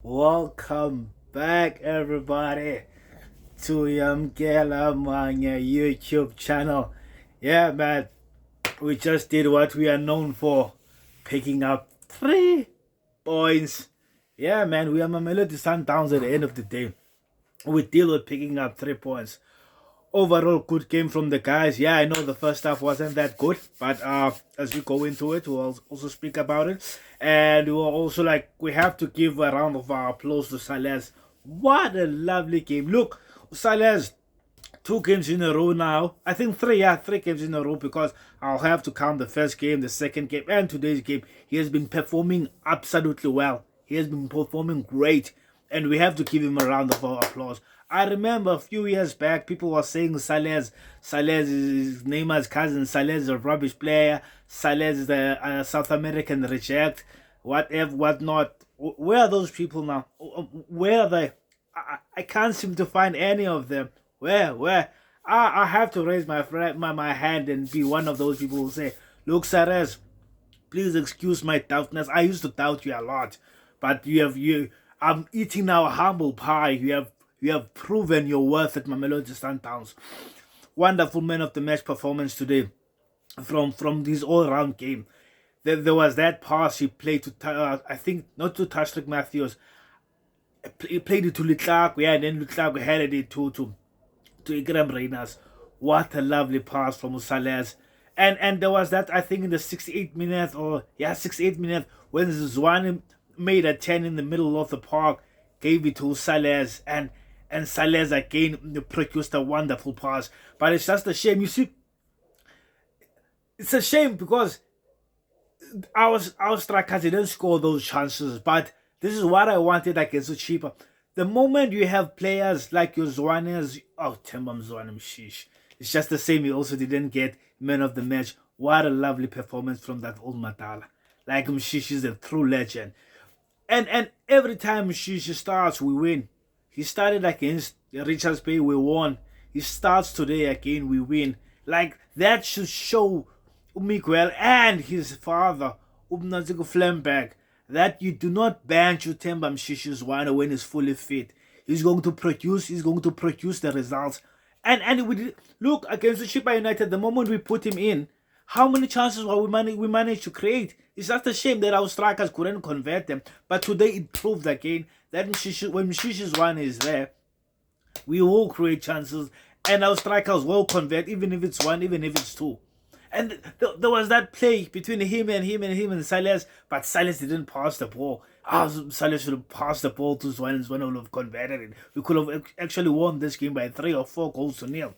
Welcome back, everybody, to Yamkela Manya YouTube channel. Yeah, man, we just did what we are known for, picking up 3 points. Yeah, man, we are Mamelodi Sundowns at the end of the day. We deal with picking up 3 points. Overall, good game from the guys. Yeah, I know the first half wasn't that good, but as we go into it, we'll also speak about it, and we'll also we have to give a round of applause to Salez. What a lovely game! Look, Salez, 2 games in a row now. I think three, yeah, 3 games in a row because I'll have to count the first game, the second game, and today's game. He has been performing absolutely well. He has been performing great, and we have to give him a round of applause. I remember a few years back, people were saying Salez is Neymar's cousin, Salez is a rubbish player, Salez is the South American reject, whatever, whatnot. Where are those people now? Where are they? I can't seem to find any of them. Where? I have to raise my hand and be one of those people who say, look, Sarez, please excuse my doubtness. I used to doubt you a lot, but I'm eating now humble pie. You have proven your worth at Mamelodi Sundowns. Wonderful man of the match performance today from this all-round game. There was that pass he played to, I think, not to Tashrik Matthews. He played it to Litlaku, yeah, and then Litlaku headed it to Ikram Reyners. What a lovely pass from Salez. And there was that, I think, in the 68th minute, 68th minute, when Zwane made a 10 in the middle of the park, gave it to Salez, and Salez again produced a wonderful pass. But it's just a shame. You see, it's a shame because our strikers didn't score those chances, but this is what I wanted against Chipa. The moment you have players like your Zwanes, Tembam Zwane Mshish, it's just the same. He also didn't get man of the match. What a lovely performance from that old Matala. Like Mshish is a true legend. And every time Mshish starts, we win. He started against Richards Bay, we won. He starts today again, we win. Like, that should show Miguel and his father, Ubnaziko Flemberg, that you do not bench Utemba Mshishi Zwane when he's fully fit. He's going to produce the results. And we did, look, against the Chipa United, the moment we put him in, how many chances we managed to create? It's just a shame that our strikers couldn't convert them. But today it proved again that when Mshishi Zwane is there, we will create chances and our strikers will convert, even if it's one, even if it's two. And there was that play between him and Salez, but Salez didn't pass the ball. Salez should have passed the ball to Zwane. Zwane would have converted it. We could have actually won this game by 3 or 4 goals to nil.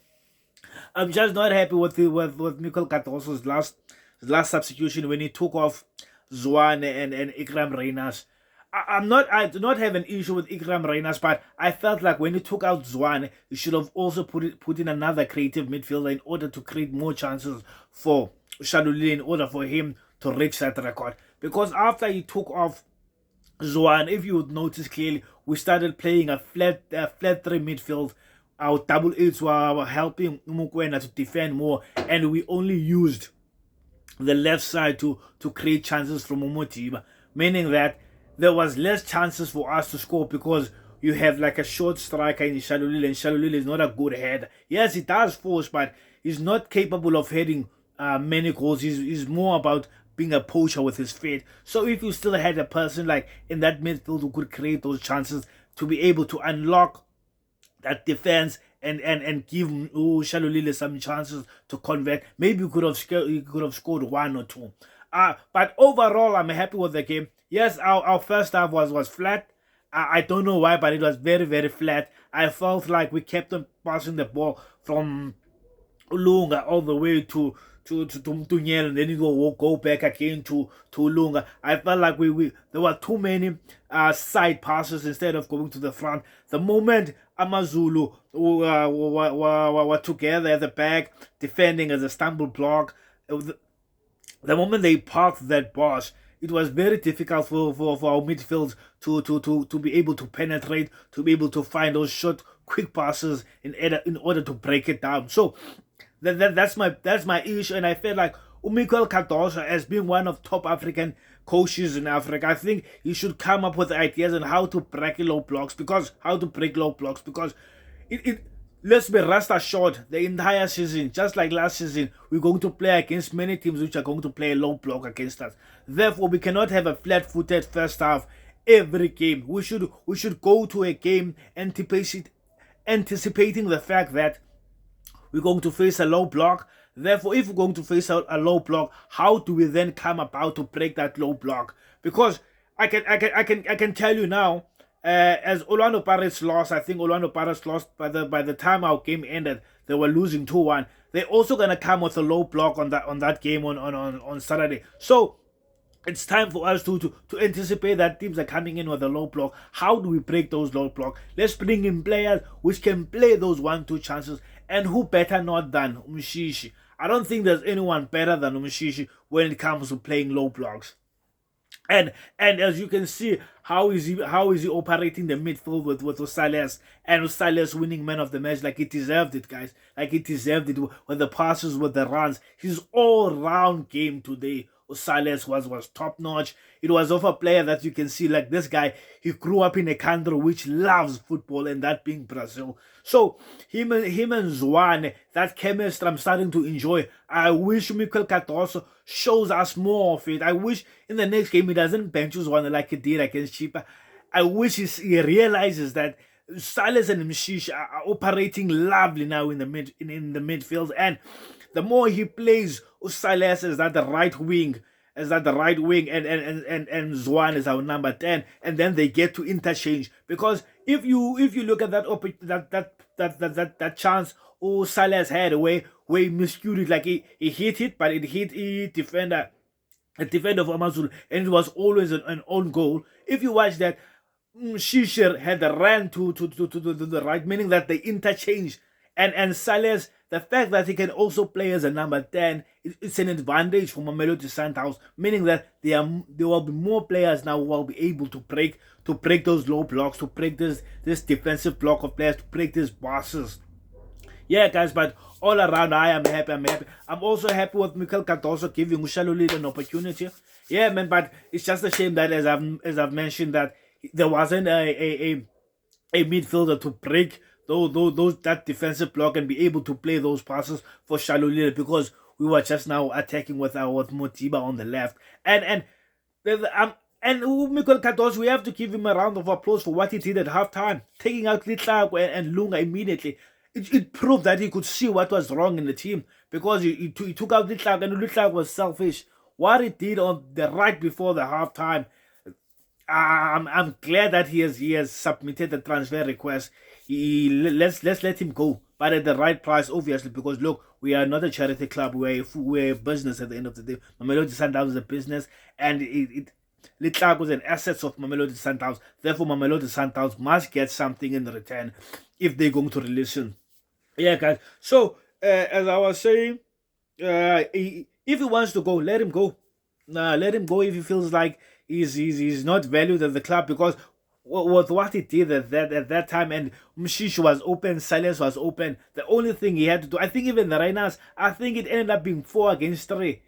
I'm just not happy with Mikel Cardoso's last substitution when he took off Zwane and Ikram Reyners. I do not have an issue with Ikram Reyners, but I felt like when he took out Zwane, he should have also put in another creative midfielder in order to create more chances for Shalulile, in order for him to reach that record. Because after he took off Zwane, if you would notice clearly, we started playing a flat 3 midfield. Our double eights were helping Mukwena to defend more, and we only used the left side to create chances from Umotiba, meaning that there was less chances for us to score because you have like a short striker in Shalulile, and Shalulile is not a good header. Yes, he does force, but he's not capable of heading many goals. He's more about being a poacher with his feet. So if you still had a person like in that midfield who could create those chances to be able to unlock that defense and give Shalulile some chances to convert, maybe you could have scored 1 or 2. But overall, I'm happy with the game. Yes, our first half was flat. I don't know why, but it was very, very flat. I felt like we kept on passing the ball from Lunga all the way to Nyel, and then you go back again to Lunga. I felt like there were too many side passes instead of going to the front. The moment Amazulu were together at the back, defending as a stumble block, the moment they parked that bus, it was very difficult for our midfield to be able to penetrate, to be able to find those short, quick passes in order to break it down. So that's my issue, and I feel like Mikel Cardoso, as being one of top African coaches in Africa. I think he should come up with ideas on how to break low blocks because it let's be rest assured the entire season, just like last season, we're going to play against many teams which are going to play a low block against us. Therefore, we cannot have a flat-footed first half every game. We should go to a game anticipating the fact that we're going to face a low block. Therefore, if we're going to face a low block, how do we then come about to break that low block? Because I can tell you now, as Orlando Pirates lost, I think Orlando Pirates lost by the time our game ended, they were losing 2-1. They're also gonna come with a low block on that game on Saturday. So it's time for us to anticipate that teams are coming in with a low block. How do we break those low blocks? Let's bring in players which can play those 1-2 chances. And who better not than Umshishi? I don't think there's anyone better than Umshishi when it comes to playing low blocks. And as you can see, how is he operating the midfield with Silas, and Silas winning man of the match like he deserved it, guys. Like he deserved it with the passes, with the runs. His all-round game today, Silas was top-notch. It was of a player that you can see, like this guy, he grew up in a country which loves football, and that being Brazil. So him and Zwane, that chemistry I'm starting to enjoy. I wish Mikel CARDOSO shows us more of it. I wish in the next game he doesn't bench Zwane like he did against Chipa. I wish he realizes that Silas and Mshish are operating lovely now in the midfield, and the more he plays Silas as that the right wing, and Zwane is our number 10, and then they get to interchange. Because if you look at that chance Silas had where he miscued it, like he hit it, but it hit a defender of Amazulu, and it was always an own goal. If you watch that, Shisher had the ran to the right, meaning that they interchange. And Silas, the fact that he can also play as a number 10, it's an advantage for Mamelodi Sundowns, meaning that there will be more players now who will be able to break those low blocks, to break this defensive block of players, to break these bosses. Yeah, guys, but all around, I am happy. I'm also happy with Mikel CARDOSO giving Shalulile an opportunity. Yeah, man, but it's just a shame that, as I've mentioned, that there wasn't a midfielder to break that defensive block and be able to play those passes for Shalulile, because we were just now attacking with Motiba on the left. And Mikel CARDOSO, we have to give him a round of applause for what he did at halftime, taking out Litlago and Lunga immediately. It proved that he could see what was wrong in the team, because he took out Litlago, and Litlago was selfish. What he did on the right before the halftime, I'm glad that he has submitted the transfer request. Let's let him go, but at the right price, obviously, because look, we are not a charity club. We're a business at the end of the day. Mamelodi Sundowns is a business, and Litlago is an asset of Mamelodi Sundowns. Therefore, Mamelodi Sundowns must get something in return if they're going to release him. Yeah, guys. So as I was saying, if he wants to go, let him go. Let him go if he feels like he's not valued at the club, because with what he did at that time, and Mshish was open, Silas was open, the only thing he had to do, I think even the Rhinos, I think it ended up being 4 against 3.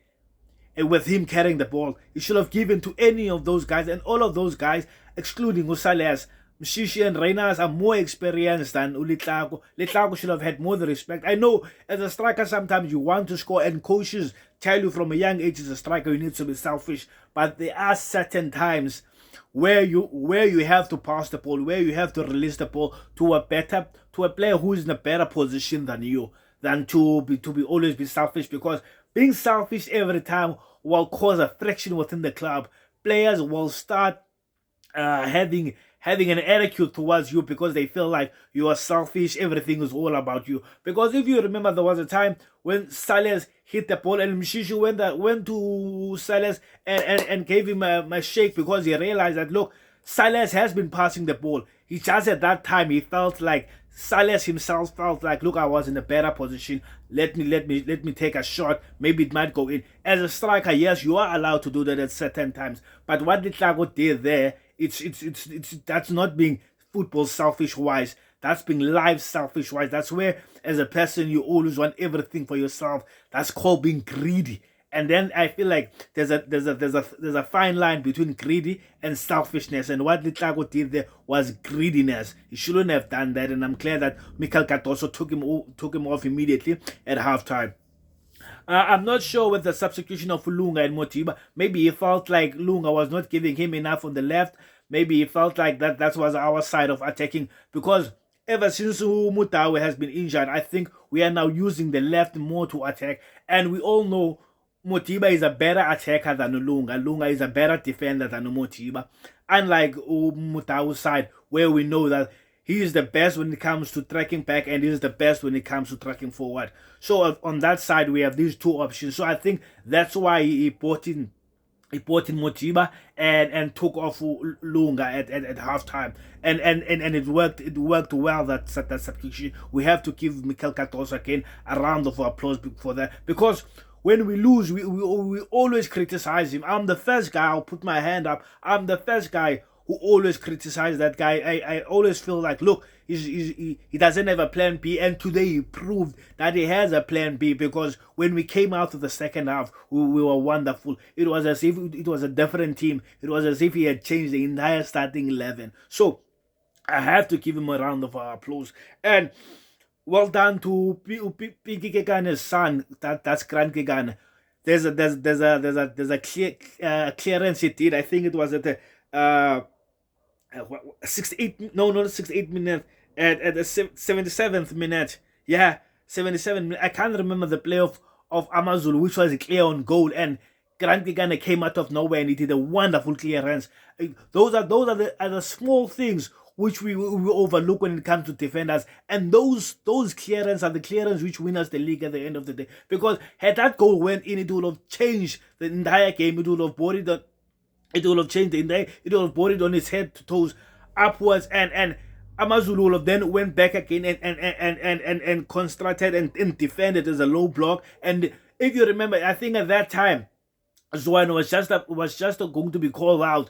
And with him carrying the ball, he should have given to any of those guys, and all of those guys, excluding Silas, Mshishi and Rhinos, are more experienced than Litlago. Litlago should have had more the respect. I know as a striker sometimes you want to score, and coaches tell you from a young age as a striker you need to be selfish, but there are certain times where you have to pass the ball, where you have to release the ball to a player who is in a better position than you, than to always be selfish, because being selfish every time will cause a friction within the club. Players will start having an attitude towards you because they feel like you are selfish, everything is all about you. Because if you remember, there was a time when Silas hit the ball and Mshishi went to Silas and gave him a shake, because he realized that, look, Silas has been passing the ball. He just at that time, he felt like, Silas himself felt like, look, I was in a better position. Let me take a shot. Maybe it might go in. As a striker, yes, you are allowed to do that at certain times. But what Litlago did there, that's not being football selfish wise. That's being life selfish wise. That's where, as a person, you always want everything for yourself. That's called being greedy. And then I feel like there's a fine line between greedy and selfishness. And what Litlago did there was greediness. He shouldn't have done that. And I'm glad that Mikel CARDOSO took him off immediately at halftime. I'm not sure with the substitution of Lunga and Motiba. Maybe he felt like Lunga was not giving him enough on the left. Maybe he felt like that was our side of attacking, because ever since Mutawe has been injured, I think we are now using the left more to attack. And we all know Motiba is a better attacker than Lunga. Lunga is a better defender than Motiba. Unlike Mutawe's side, where we know that he is the best when it comes to tracking back, and he is the best when it comes to tracking forward. So on that side, we have these two options. So I think that's why he brought in Motiba and took off Lunga at halftime. And it worked well, that substitution. We have to give Mikel CARDOSO again a round of applause for that, because when we lose, we always criticize him. I'm the first guy, I'll put my hand up, I'm the first guy who always criticize that guy. I always feel like, look, he doesn't have a plan B, and today he proved that he has a plan B, because when we came out of the second half, we were wonderful. It was as if it was a different team. It was as if he had changed the entire starting 11. So I have to give him a round of applause. And well done to Piki Kegane's son. That's Grant Kegane. There's a clearance he did. I think it was at the 68 minute, at the 77th minute. Yeah, 77 minutes. I can't remember the play of Amazulu, which was a clear on goal, and Grant Kegane came out of nowhere and he did a wonderful clearance. Those are the small things which we overlook when it comes to defenders, and those clearances are the clearance which win us the league at the end of the day. Because had that goal went in, it would have changed the entire game. It would have brought it. It will have changed the entire. It will have brought it on its head to toes upwards, and Amazulu will have then went back again and constructed and defended as a low block. And if you remember, I think at that time, Zwane was just going to be called out.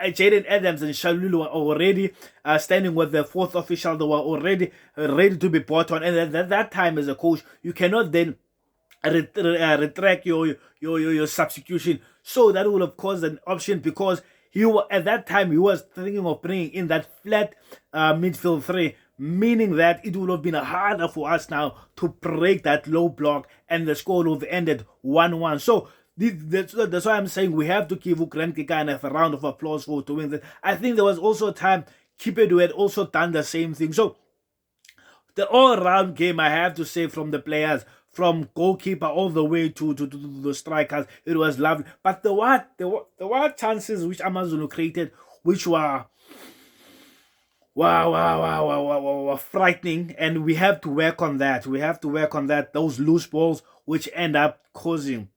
Jaden Adams and Shalulile were already standing with the fourth official. They were already ready to be brought on. And at that time, as a coach, you cannot then retract your substitution. So that would have caused an option, because at that time he was thinking of bringing in that flat midfield three, meaning that it would have been harder for us now to break that low block, and the score would have ended 1-1. So that's why I'm saying we have to give Grant Kegane a round of applause for doing that. I think there was also a time Kipedu had also done the same thing. So the all-round game, I have to say, from the players, from goalkeeper all the way to the strikers, it was lovely. But there were chances which Amazulu created, which were frightening, and we have to work on that. We have to work on that. Those loose balls which end up causing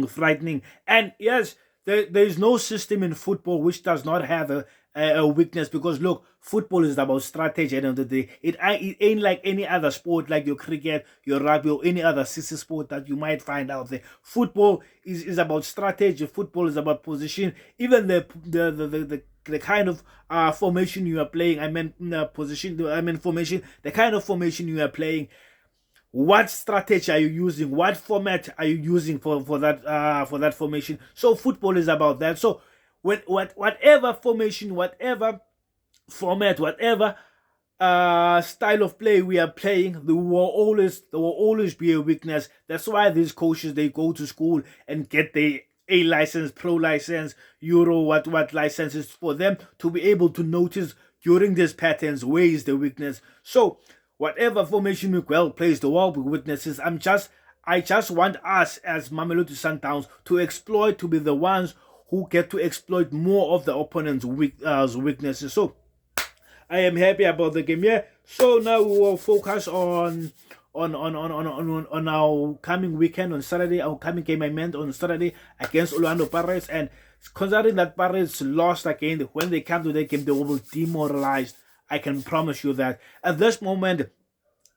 frightening. And yes, there is no system in football which does not have a weakness, because look, football is about strategy at the end of the day. It ain't like any other sport, like your cricket, your rugby, or any other sissy sport that you might find out there. Football is about strategy. Football is about position. Even the kind of formation you are playing, formation, the kind of formation you are playing, what strategy are you using, what format are you using for that formation. So football is about that. So whatever formation, whatever format, whatever style of play we are playing, there will always be a weakness. That's why these coaches, they go to school and get the A license, pro license, Euro what licenses, for them to be able to notice during these patterns where is the weakness. So whatever formation we plays, the world with weaknesses. I just want us as Mamelodi Sundowns to be the ones who get to exploit more of the opponent's weaknesses. So I am happy about the game. Yeah. So now we will focus on our coming weekend on Saturday. Our coming game, I meant, on Saturday against Orlando Pirates. And considering that Pirates lost again, when they come to the game, they will be demoralized. I can promise you that. At this moment,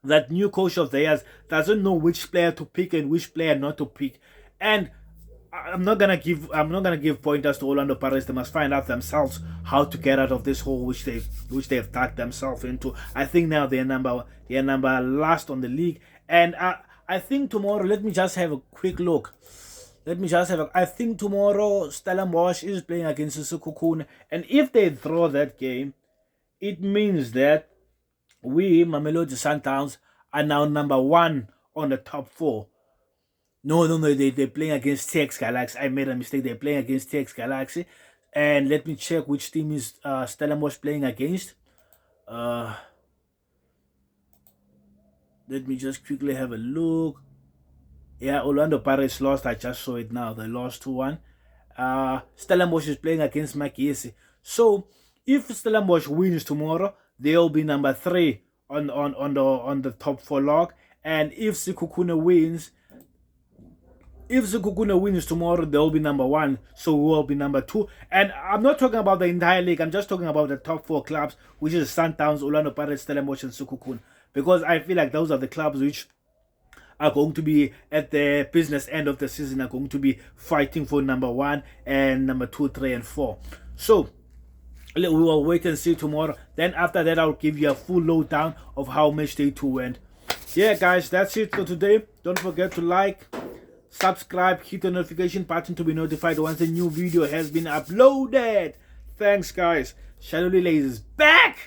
that new coach of theirs doesn't know which player to pick and which player not to pick. And I'm not gonna give pointers to Orlando Pirates. They must find out themselves how to get out of this hole which they've dug themselves into. I think now they're number last on the league, and I I think tomorrow, let me just have a quick look. I think tomorrow Stellenbosch is playing against Sekhukhune, and if they draw that game, it means that we, Mamelodi Sundowns, are now number 1 on the top 4. No, they're playing against TX Galaxy. I made a mistake. They're playing against TX Galaxy. And let me check which team is Stellenbosch playing against. Let me just quickly have a look. Yeah, Orlando Pirates lost. I just saw it now. They lost 2-1. Stellenbosch is playing against Makisi. So, if Stellenbosch wins tomorrow, they'll be number 3 on the top 4 log. And if Sekhukhune wins tomorrow, they'll be number 1, so we will be number 2. And I'm not talking about the entire league, I'm just talking about the top 4 clubs, which is Sundowns, Orlando Pirates, Stellenbosch, and Sekhukhune. Because I feel like those are the clubs which are going to be at the business end of the season, are going to be fighting for number 1 and number 2, 3, and 4. So we will wait and see tomorrow. Then after that, I'll give you a full lowdown of how match day 2 went. Yeah, guys, that's it for today. Don't forget to like, subscribe, hit the notification button to be notified once a new video has been uploaded. Thanks, guys. Shalulile is back.